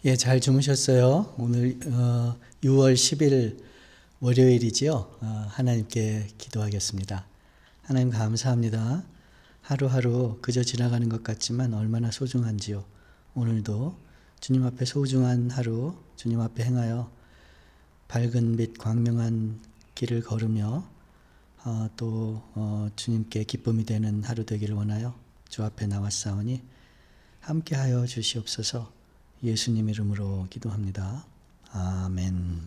예, 잘 주무셨어요? 오늘 6월 10일 월요일이지요. 하나님께 기도하겠습니다. 하나님 감사합니다. 하루하루 그저 지나가는 것 같지만 얼마나 소중한지요. 오늘도 주님 앞에 소중한 하루, 주님 앞에 행하여 밝은 빛 광명한 길을 걸으며 또 주님께 기쁨이 되는 하루 되기를 원하여 주 앞에 나왔사오니 함께하여 주시옵소서. 예수님 이름으로 기도합니다. 아멘.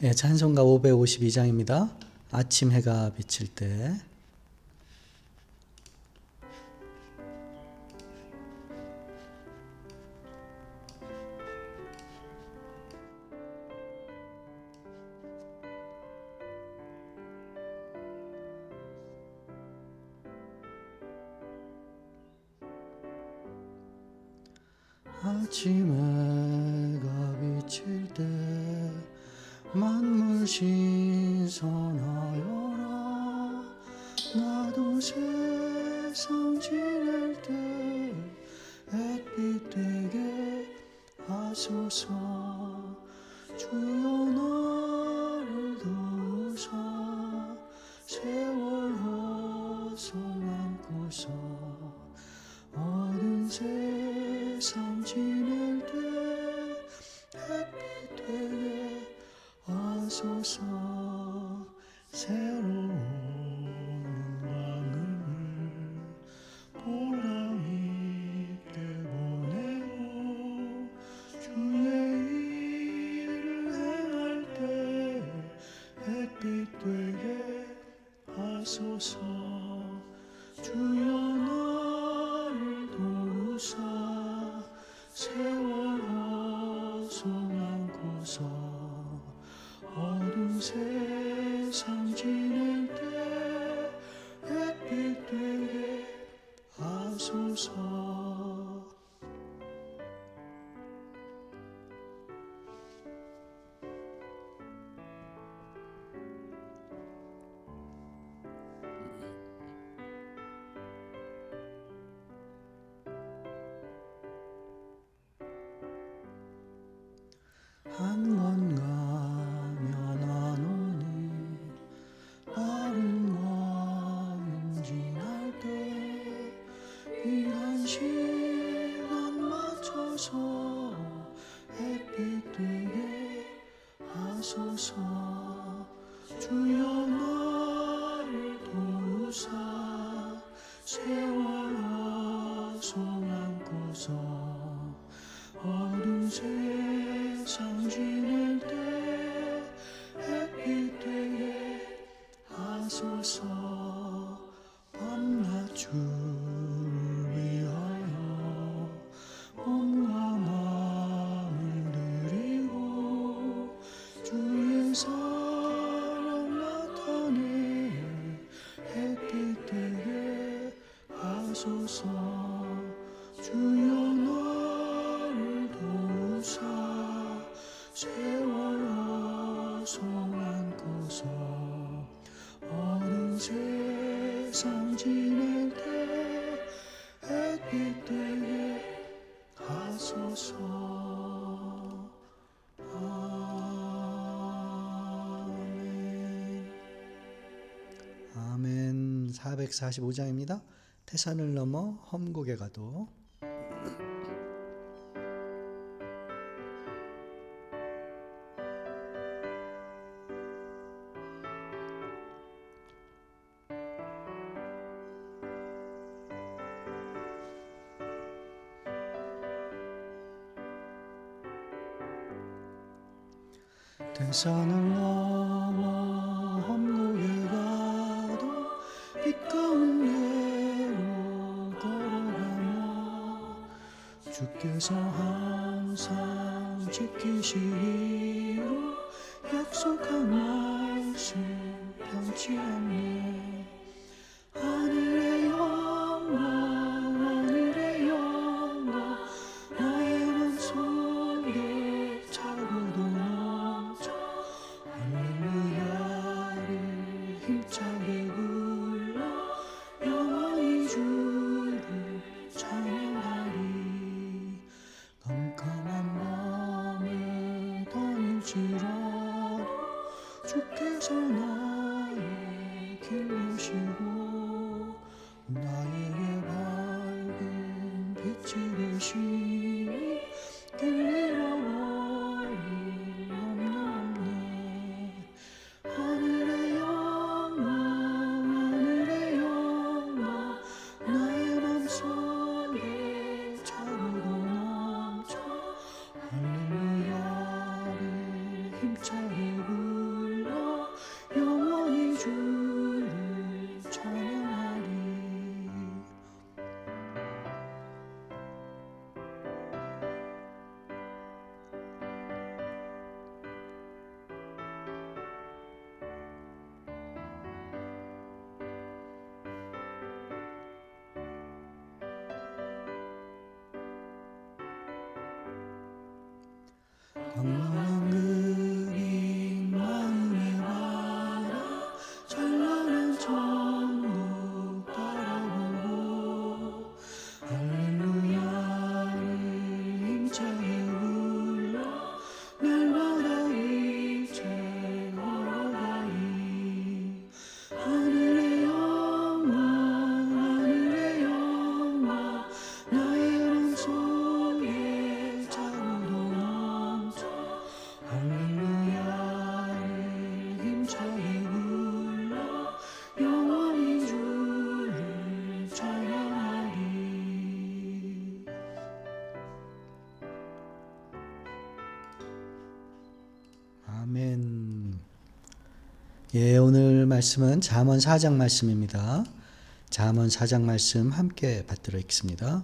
예, 찬송가 552장입니다. 아침 해가 비칠 때. 아침 해가 비칠 때 만물 신선하여라. 나도 세상 지낼 때 햇빛 되게 하소서. 주여 나를 도우사 세월 허송 안고서 어두운 세상 지낼 때 햇빛 되게 하소서. 새로운 왕을 보람 있게 보내고 주의 일을 행할 때 햇빛 되게 하소서. 주여 나를 도우사 세월 허송 안고서 어두운 세상 지낼 때 햇빛 되게 하소서. 한 번 가면 안 오니 빠른 건 지날 때 이런 시간 맞춰서 햇빛 되게 하소서. 주여 나를 도우사 세월 허송 안고서 어두운 세상 지낼 때 햇빛 되게 하소서. 밤낮 주를 위하여 몸과 마음을 드리고 주의 사랑 나타내 햇빛 되게 하소서. 주여 나를 도우사 세월 허송 안고서 어두운 세상 지낼 때 햇빛 되게 하소서. 아멘. 아멘. 445장입니다. 태산을 넘어 험곡에 가도. 태산을 넘어 험곡에 가도 빛 가운데로 걸어가며 주께서 항상 지키시기로 약속한 말씀 변치 않네. 하늘의 영광 하늘의 영광 나의 맘속에 차고도 넘쳐 할렐루야를 힘차게 불러 영원히 주를 찬양하리. 힘들어도 주께서 나의 길 여시고 나에게 밝은 빛이 되시니 길 잃어버릴 없네. 하늘의 영광 나의 맘속에 차르고 넘쳐 할렐루야를 힘차게 불러 영원히 주를 찬양하리. 광명한 그림 마음에 바라 찬란한 천국 바라보고 할렐루야를 힘차게 불러 날마다 이제 걸어가리. 하늘의 영광 나의 맘속에 차고도 넘쳐 할렐루야를 힘차게 불러 영원히 주를 찬양하리. 아멘. 예, 오늘 말씀은 잠언 4장 말씀입니다. 잠언 4장 말씀 함께 받들어 읽습니다.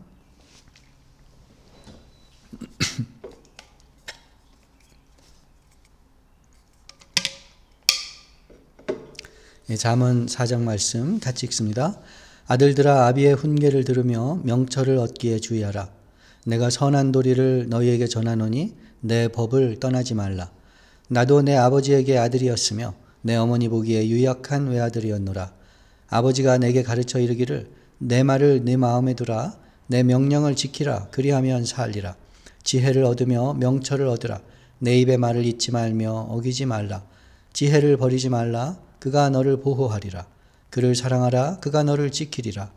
예, 잠언 4장 말씀 같이 읽습니다. 아들들아 아비의 훈계를 들으며 명철을 얻기에 주의하라. 내가 선한 도리를 너희에게 전하노니 내 법을 떠나지 말라. 나도 내 아버지에게 아들이었으며 내 어머니 보기에 유약한 외아들이었노라. 아버지가 내게 가르쳐 이르기를 내 말을 내 마음에 두라. 내 명령을 지키라. 그리하면 살리라. 지혜를 얻으며 명철을 얻으라. 내 입의 말을 잊지 말며 어기지 말라. 지혜를 버리지 말라. 그가 너를 보호하리라. 그를 사랑하라. 그가 너를 지키리라.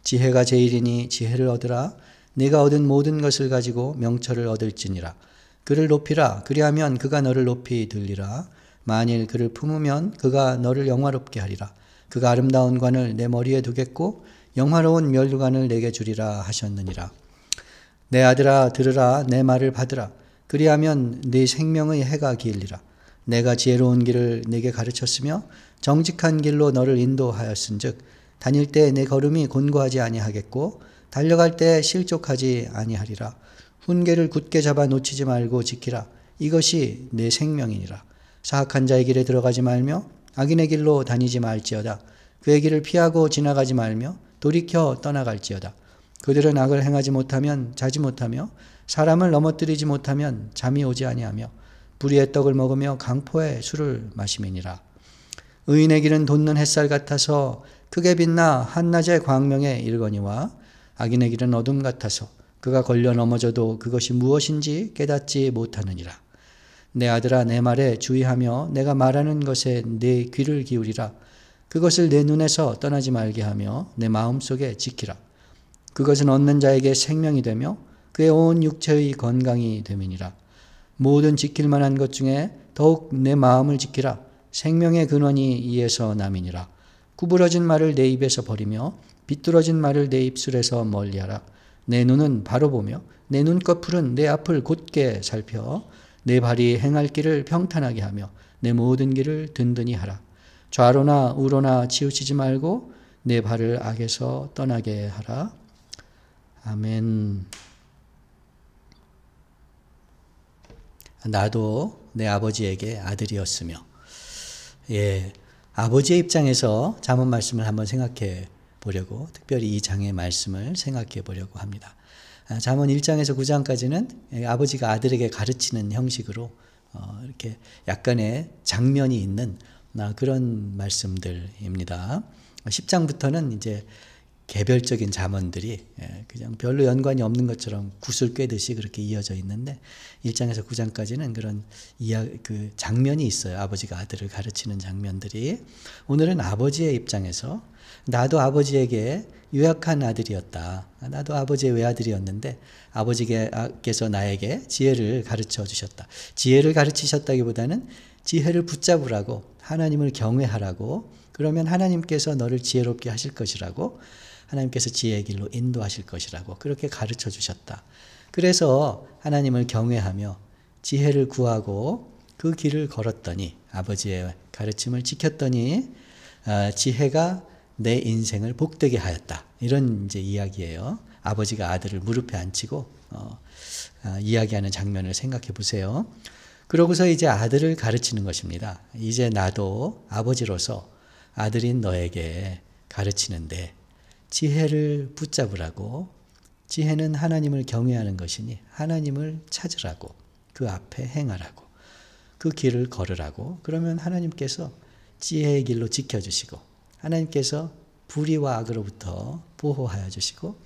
지혜가 제일이니 지혜를 얻으라. 네가 얻은 모든 것을 가지고 명철을 얻을지니라. 그를 높이라. 그리하면 그가 너를 높이 들리라. 만일 그를 품으면 그가 너를 영화롭게 하리라. 그가 아름다운 관을 내 머리에 두겠고 영화로운 면류관을 내게 주리라 하셨느니라. 내 아들아 들으라. 내 말을 받으라. 그리하면 네 생명의 해가 길리라. 내가 지혜로운 길을 네게 가르쳤으며 정직한 길로 너를 인도하였은즉 다닐 때 내 걸음이 곤고하지 아니하겠고 달려갈 때 실족하지 아니하리라. 훈계를 굳게 잡아 놓치지 말고 지키라. 이것이 내 생명이니라. 사악한 자의 길에 들어가지 말며 악인의 길로 다니지 말지어다. 그의 길을 피하고 지나가지 말며 돌이켜 떠나갈지어다. 그들은 악을 행하지 못하면 자지 못하며 사람을 넘어뜨리지 못하면 잠이 오지 아니하며 불의의 떡을 먹으며 강포의 술을 마심이니라. 의인의 길은 돋는 햇살 같아서 크게 빛나 한낮의 광명에 이르거니와 악인의 길은 어둠 같아서 그가 걸려 넘어져도 그것이 무엇인지 깨닫지 못하느니라. 내 아들아 내 말에 주의하며 내가 말하는 것에 내 귀를 기울이라. 그것을 내 눈에서 떠나지 말게 하며 내 마음속에 지키라. 그것은 얻는 자에게 생명이 되며 그의 온 육체의 건강이 됨이니라. 모든 지킬 만한 것 중에 더욱 내 마음을 지키라. 생명의 근원이 이에서 남이니라. 구부러진 말을 내 입에서 버리며 비뚤어진 말을 내 입술에서 멀리하라. 내 눈은 바로 보며 내 눈꺼풀은 내 앞을 곧게 살펴 내 발이 행할 길을 평탄하게 하며 내 모든 길을 든든히 하라. 좌로나 우로나 치우치지 말고 내 발을 악에서 떠나게 하라. 아멘. 나도 내 아버지에게 아들이었으며. 예, 아버지의 입장에서 잠언 말씀을 한번 생각해 보려고, 특별히 이 장의 말씀을 생각해 보려고 합니다. 잠언 1장에서 9장까지는 아버지가 아들에게 가르치는 형식으로 이렇게 약간의 장면이 있는 그런 말씀들입니다. 10장부터는 이제 개별적인 잠언들이 그냥 별로 연관이 없는 것처럼 구슬 꿰듯이 그렇게 이어져 있는데 1장에서 9장까지는 그런 그 장면이 있어요. 아버지가 아들을 가르치는 장면들이. 오늘은 아버지의 입장에서 나도 아버지에게 유약한 아들이었다. 나도 아버지의 외아들이었는데 아버지께서 나에게 지혜를 가르쳐 주셨다. 지혜를 가르치셨다기보다는 지혜를 붙잡으라고, 하나님을 경외하라고, 그러면 하나님께서 너를 지혜롭게 하실 것이라고, 하나님께서 지혜의 길로 인도하실 것이라고 그렇게 가르쳐 주셨다. 그래서 하나님을 경외하며 지혜를 구하고 그 길을 걸었더니, 아버지의 가르침을 지켰더니 지혜가 내 인생을 복되게 하였다. 이런 이제 이야기예요. 아버지가 아들을 무릎에 앉히고 이야기하는 장면을 생각해 보세요. 그러고서 이제 아들을 가르치는 것입니다. 이제 나도 아버지로서 아들인 너에게 가르치는데 지혜를 붙잡으라고. 지혜는 하나님을 경외하는 것이니 하나님을 찾으라고, 그 앞에 행하라고, 그 길을 걸으라고. 그러면 하나님께서 지혜의 길로 지켜주시고, 하나님께서 불의와 악으로부터 보호하여 주시고,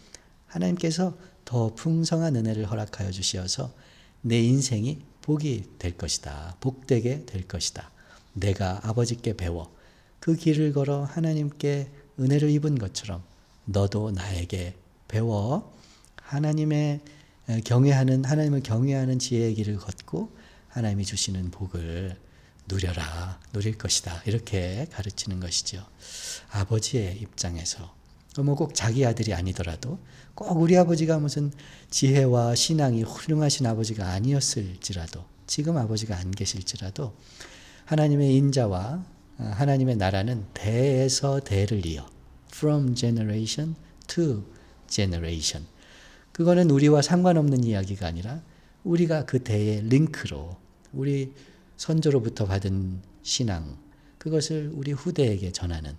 하나님께서 더 풍성한 은혜를 허락하여 주시어서 내 인생이 복이 될 것이다. 복되게 될 것이다. 내가 아버지께 배워 그 길을 걸어 하나님께 은혜를 입은 것처럼 너도 나에게 배워 하나님을 경외하는 지혜의 길을 걷고 하나님이 주시는 복을 누려라, 누릴 것이다. 이렇게 가르치는 것이죠. 아버지의 입장에서. 뭐 꼭 자기 아들이 아니더라도, 꼭 우리 아버지가 무슨 지혜와 신앙이 훌륭하신 아버지가 아니었을지라도, 지금 아버지가 안 계실지라도 하나님의 인자와 하나님의 나라는 대에서 대를 이어, from generation to generation. 그거는 우리와 상관없는 이야기가 아니라 우리가 그 대의 링크로, 우리 선조로부터 받은 신앙, 그것을 우리 후대에게 전하는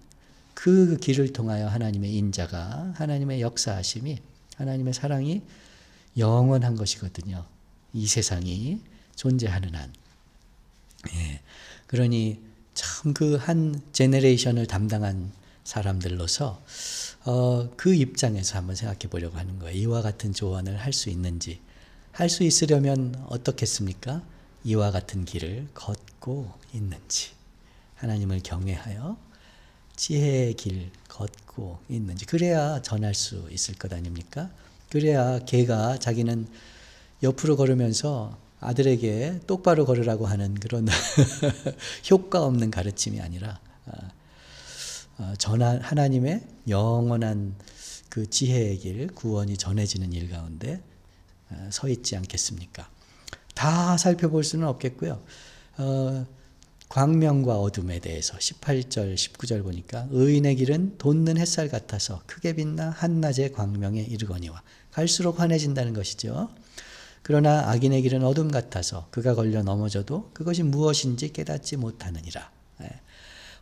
그 길을 통하여 하나님의 인자가, 하나님의 역사하심이, 하나님의 사랑이 영원한 것이거든요. 이 세상이 존재하는 한. 그러니 참 그 한 제너레이션을 담당한 사람들로서 그 입장에서 한번 생각해 보려고 하는 거예요. 이와 같은 조언을 할 수 있는지. 할 수 있으려면 어떻겠습니까? 이와 같은 길을 걷고 있는지. 하나님을 경외하여 지혜의 길 걷고 있는지. 그래야 전할 수 있을 것 아닙니까? 그래야 걔가 자기는 옆으로 걸으면서 아들에게 똑바로 걸으라고 하는 그런 효과 없는 가르침이 아니라 하나님의 영원한 그 지혜의 길, 구원이 전해지는 일 가운데 서 있지 않겠습니까? 다 살펴볼 수는 없겠고요. 광명과 어둠에 대해서 18절, 19절 보니까 의인의 길은 돋는 햇살 같아서 크게 빛나 한낮의 광명에 이르거니와. 갈수록 환해진다는 것이죠. 그러나 악인의 길은 어둠 같아서 그가 걸려 넘어져도 그것이 무엇인지 깨닫지 못하느니라.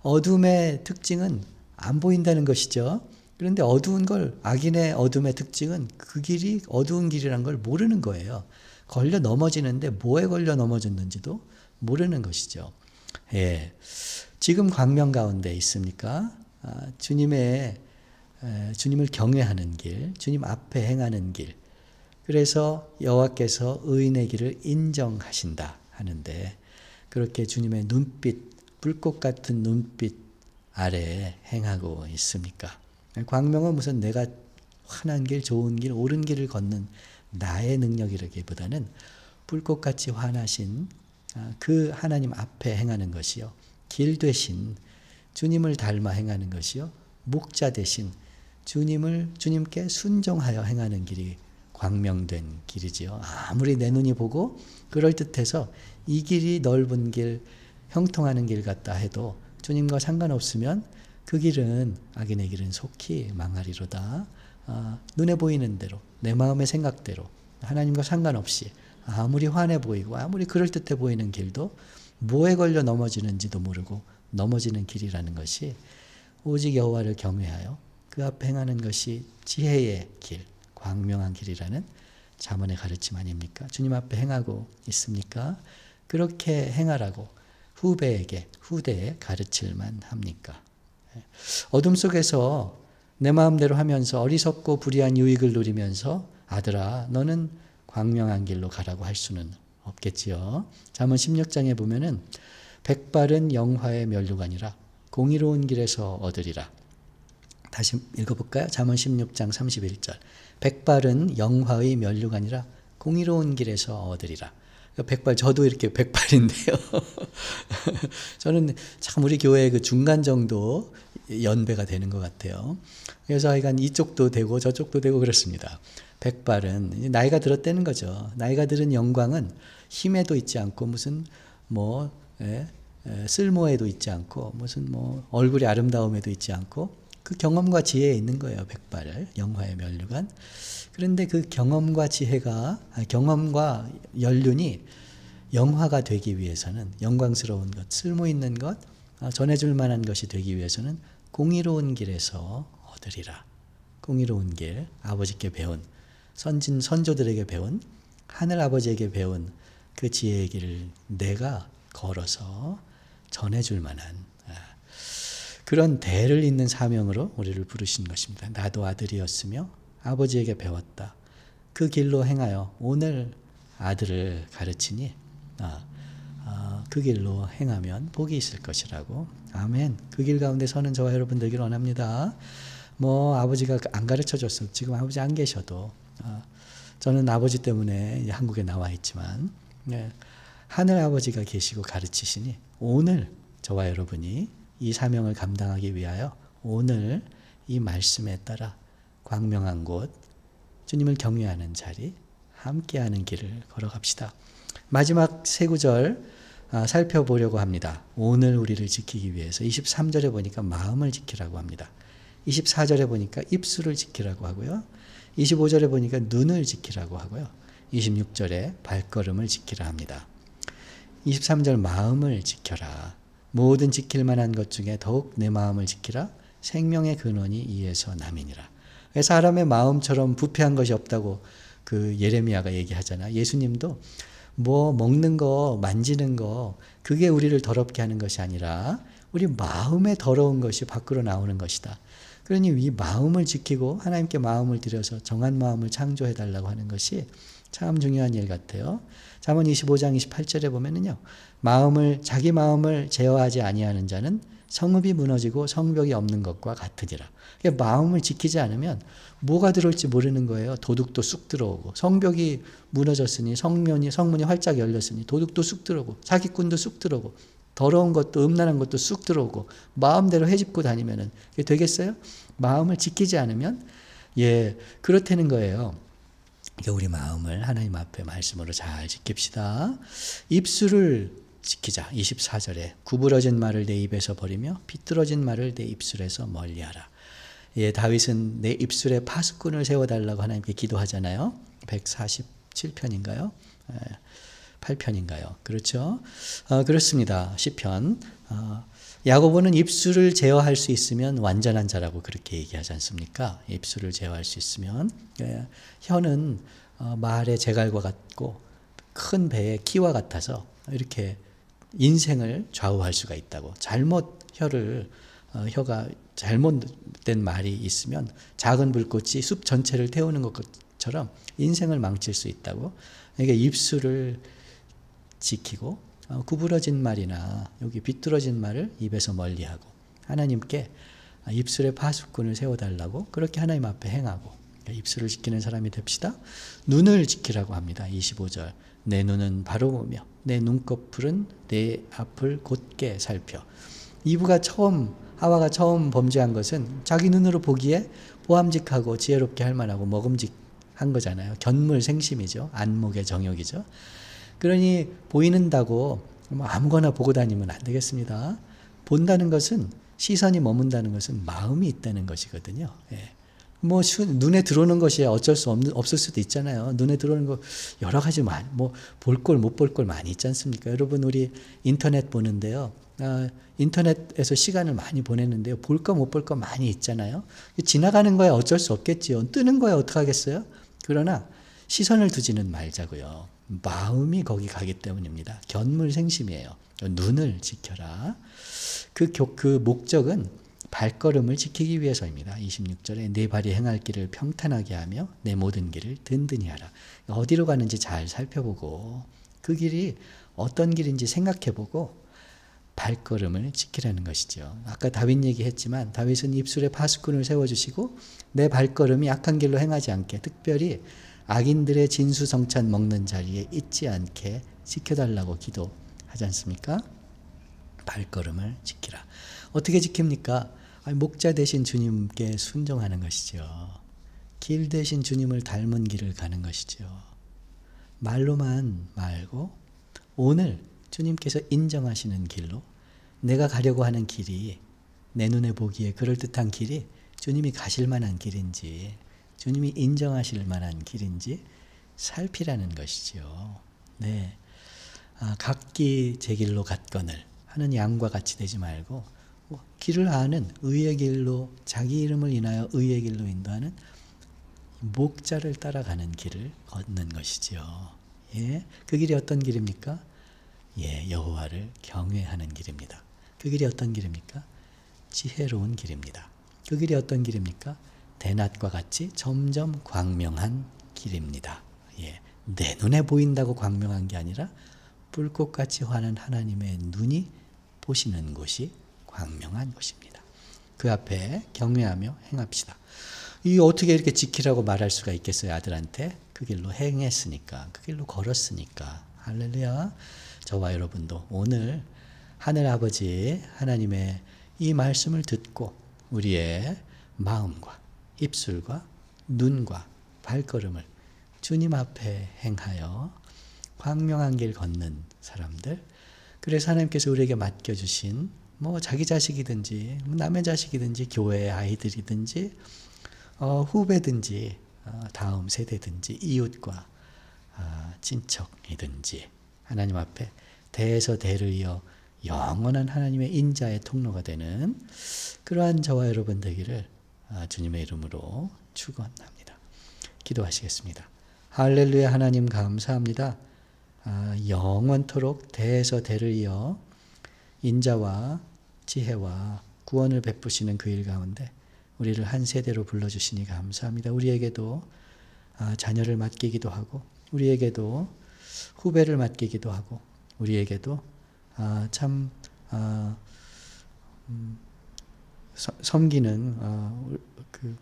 어둠의 특징은 안 보인다는 것이죠. 그런데 어두운 걸, 악인의 어둠의 특징은 그 길이 어두운 길이란 걸 모르는 거예요. 걸려 넘어지는데 뭐에 걸려 넘어졌는지도 모르는 것이죠. 지금 광명 가운데 있습니까? 주님을 경외하는 길, 주님 앞에 행하는 길. 그래서 여호와께서 의인의 길을 인정하신다 하는데, 그렇게 주님의 눈빛, 불꽃 같은 눈빛 아래에 행하고 있습니까? 광명은 무슨 내가 환한 길, 좋은 길, 옳은 길을 걷는 나의 능력이라기보다는 불꽃같이 환하신 그 하나님 앞에 행하는 것이요, 길 되신 주님을 닮아 행하는 것이요, 목자 되신 주님께 순종하여 행하는 길이 광명된 길이지요. 아무리 내 눈이 보고 그럴듯해서 이 길이 넓은 길, 형통하는 길 같다 해도 주님과 상관없으면 그 길은, 악인의 길은 속히 망하리로다. 눈에 보이는 대로, 내 마음의 생각대로, 하나님과 상관없이 아무리 환해 보이고 아무리 그럴듯해 보이는 길도 뭐에 걸려 넘어지는지도 모르고 넘어지는 길이라는 것이 오직 여호와를 경외하여 그 앞에 행하는 것이 지혜의 길, 광명한 길이라는 잠언의 가르침 아닙니까? 주님 앞에 행하고 있습니까? 그렇게 행하라고 후대에 가르칠만 합니까? 어둠 속에서 내 마음대로 하면서 어리석고 불의한 유익을 누리면서 아들아 너는 광명한 길로 가라고 할 수는 없겠지요. 잠언 16장에 보면은 백발은 영화의 면류관이라 공의로운 길에서 얻으리라. 다시 읽어볼까요? 잠언 16장 31절. 백발은 영화의 면류관이라 공의로운 길에서 얻으리라. 백발, 저도 이렇게 백발인데요. 저는 참 우리 교회의 그 중간 정도 연배가 되는 것 같아요. 그래서 하여간 이쪽도 되고 저쪽도 되고 그렇습니다. 백발은 나이가 들었다는 거죠. 나이가 들은 영광은 힘에도 있지 않고 무슨 쓸모에도 있지 않고 무슨 얼굴의 아름다움에도 있지 않고 그 경험과 지혜에 있는 거예요. 백발을 영화의 면류관. 그런데 그 경험과 경험과 연륜이 영화가 되기 위해서는 영광스러운 것, 쓸모 있는 것, 전해줄 만한 것이 되기 위해서는 공의로운 길에서 얻으리라. 공의로운 길, 아버지께 배운 선조들에게 배운 하늘 아버지에게 배운 그 지혜의 길을 내가 걸어서 전해줄 만한 그런 대를 잇는 사명으로 우리를 부르신 것입니다. 나도 아들이었으며 아버지에게 배웠다. 그 길로 행하여 오늘 아들을 가르치니 그 길로 행하면 복이 있을 것이라고. 아멘. 그 길 가운데 서는 저와 여러분 되기를 원합니다. 아버지가 안 가르쳐줬어. 지금 아버지 안 계셔도 저는 아버지 때문에 한국에 나와 있지만 하늘 아버지가 계시고 가르치시니 오늘 저와 여러분이 이 사명을 감당하기 위하여 오늘 이 말씀에 따라 광명한 곳, 주님을 경외하는 자리, 함께하는 길을 걸어갑시다. 마지막 세 구절 살펴보려고 합니다. 오늘 우리를 지키기 위해서 23절에 보니까 마음을 지키라고 합니다. 24절에 보니까 입술을 지키라고 하고요. 25절에 보니까 눈을 지키라고 하고요. 26절에 발걸음을 지키라 합니다. 23절 마음을 지켜라. 모든 지킬 만한 것 중에 더욱 내 마음을 지키라. 생명의 근원이 이에서 남이니라. 사람의 마음처럼 부패한 것이 없다고 그 예레미야가 얘기하잖아. 예수님도 먹는 거, 만지는 거 그게 우리를 더럽게 하는 것이 아니라 우리 마음에 더러운 것이 밖으로 나오는 것이다. 그러니 이 마음을 지키고 하나님께 마음을 들여서 정한 마음을 창조해 달라고 하는 것이 참 중요한 일 같아요. 잠언 25장 28절에 보면은요. 자기 마음을 제어하지 아니하는 자는 성읍이 무너지고 성벽이 없는 것과 같으니라. 그러니까 마음을 지키지 않으면 뭐가 들어올지 모르는 거예요. 도둑도 쑥 들어오고 성벽이 무너졌으니 성문이 활짝 열렸으니 도둑도 쑥 들어오고 사기꾼도 쑥 들어오고 더러운 것도 음란한 것도 쑥 들어오고 마음대로 헤집고 다니면은 그게 되겠어요? 마음을 지키지 않으면 그렇다는 거예요. 그러니까 우리 마음을 하나님 앞에 말씀으로 잘 지킵시다. 입술을 지키자. 24절에 구부러진 말을 내 입에서 버리며 비뚤어진 말을 내 입술에서 멀리하라. 다윗은 내 입술에 파수꾼을 세워달라고 하나님께 기도하잖아요. 147편인가요? 8편인가요? 그렇죠? 그렇습니다. 시편. 야고보는 입술을 제어할 수 있으면 완전한 자라고 그렇게 얘기하지 않습니까? 입술을 제어할 수 있으면. 혀는 말의 제갈과 같고 큰 배의 키와 같아서 이렇게 인생을 좌우할 수가 있다고. 혀가 잘못된 말이 있으면 작은 불꽃이 숲 전체를 태우는 것처럼 인생을 망칠 수 있다고. 그러니까 입술을 지키고 구부러진 말이나 여기 비뚤어진 말을 입에서 멀리하고 하나님께 입술에 파수꾼을 세워달라고 그렇게 하나님 앞에 행하고 입술을 지키는 사람이 됩시다. 눈을 지키라고 합니다. 25절. 내 눈은 바로 보며 내 눈꺼풀은 내 앞을 곧게 살펴. 하와가 처음 범죄한 것은 자기 눈으로 보기에 보암직하고 지혜롭게 할 만하고 먹음직한 거잖아요. 견물생심이죠. 안목의 정욕이죠. 그러니 보이는다고 아무거나 보고 다니면 안 되겠습니다. 본다는 것은 시선이 머문다는 것은 마음이 있다는 것이거든요. 눈에 들어오는 것이 어쩔 수 없을 수도 있잖아요. 눈에 들어오는 거 여러 가지 볼 걸 못 볼 걸 많이 있지 않습니까? 여러분 우리 인터넷 보는데요. 인터넷에서 시간을 많이 보내는데요. 볼 거 못 볼 거 많이 있잖아요. 지나가는 거야 어쩔 수 없겠지요. 뜨는 거야 어떡하겠어요? 그러나 시선을 두지는 말자고요. 마음이 거기 가기 때문입니다. 견물생심이에요. 눈을 지켜라. 그 목적은 발걸음을 지키기 위해서입니다. 26절에 내 발이 행할 길을 평탄하게 하며 내 모든 길을 든든히 하라. 어디로 가는지 잘 살펴보고 그 길이 어떤 길인지 생각해보고 발걸음을 지키라는 것이죠. 아까 다윗 얘기했지만 다윗은 입술에 파수꾼을 세워주시고 내 발걸음이 악한 길로 행하지 않게, 특별히 악인들의 진수성찬 먹는 자리에 있지 않게 지켜달라고 기도하지 않습니까? 발걸음을 지키라. 어떻게 지킵니까? 목자 되신 주님께 순종하는 것이죠. 길 대신 주님을 닮은 길을 가는 것이죠. 말로만 말고 오늘 주님께서 인정하시는 길로, 내가 가려고 하는 길이, 내 눈에 보기에 그럴듯한 길이 주님이 가실 만한 길인지, 주님이 인정하실 만한 길인지 살피라는 것이죠. 네, 각기 제 길로 갔거늘 하는 양과 같이 되지 말고 길을 아는 의의 길로, 자기 이름을 인하여 의의 길로 인도하는 목자를 따라가는 길을 걷는 것이죠. 예, 그 길이 어떤 길입니까? 예, 여호와를 경외하는 길입니다. 그 길이 어떤 길입니까? 지혜로운 길입니다. 그 길이 어떤 길입니까? 대낮과 같이 점점 광명한 길입니다. 예, 내 눈에 보인다고 광명한 게 아니라 불꽃같이 환한 하나님의 눈이 보시는 곳이 광명한 곳입니다. 그 앞에 경외하며 행합시다. 이 어떻게 이렇게 지키라고 말할 수가 있겠어요, 아들한테? 그 길로 행했으니까, 그 길로 걸었으니까. 할렐루야. 저와 여러분도 오늘 하늘 아버지 하나님의 이 말씀을 듣고 우리의 마음과 입술과 눈과 발걸음을 주님 앞에 행하여 광명한 길 걷는 사람들, 그래서 하나님께서 우리에게 맡겨주신 자기 자식이든지 남의 자식이든지 교회의 아이들이든지 후배든지 다음 세대든지 이웃과 친척이든지 하나님 앞에 대에서 대를 이어 영원한 하나님의 인자의 통로가 되는 그러한 저와 여러분 되기를 주님의 이름으로 축원합니다. 기도하시겠습니다. 할렐루야. 하나님 감사합니다. 영원토록 대에서 대를 이어 인자와 지혜와 구원을 베푸시는 그 일 가운데 우리를 한 세대로 불러주시니 감사합니다. 우리에게도 자녀를 맡기기도 하고, 우리에게도 후배를 맡기기도 하고, 우리에게도 참 섬기는 그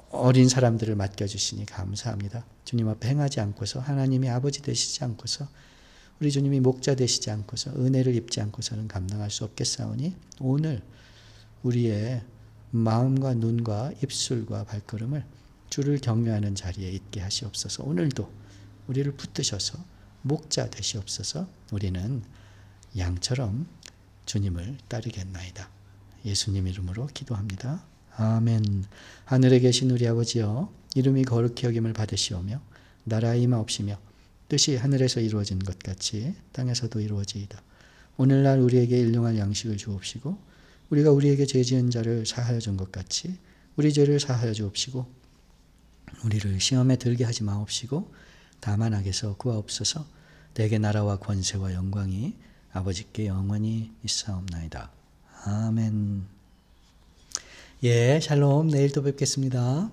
어린 사람들을 맡겨주시니 감사합니다. 주님 앞에 행하지 않고서, 하나님이 아버지 되시지 않고서, 우리 주님이 목자 되시지 않고서, 은혜를 입지 않고서는 감당할 수 없겠사오니 오늘 우리의 마음과 눈과 입술과 발걸음을 주를 경외하는 자리에 있게 하시옵소서. 오늘도 우리를 붙드셔서 목자 되시옵소서. 우리는 양처럼 주님을 따르겠나이다. 예수님 이름으로 기도합니다. 아멘. 하늘에 계신 우리 아버지여, 이름이 거룩히 여김을 받으시오며 나라가 임하옵시며 뜻이 하늘에서 이루어진 것 같이 땅에서도 이루어지이다. 오늘날 우리에게 일용할 양식을 주옵시고 우리가 우리에게 죄 지은 자를 사하여 준 것 같이 우리 죄를 사하여 주옵시고 우리를 시험에 들게 하지 마옵시고 다만 악에서 구하옵소서. 대개 나라와 권세와 영광이 아버지께 영원히 있사옵나이다. 아멘. 예, 샬롬. 내일 또 뵙겠습니다.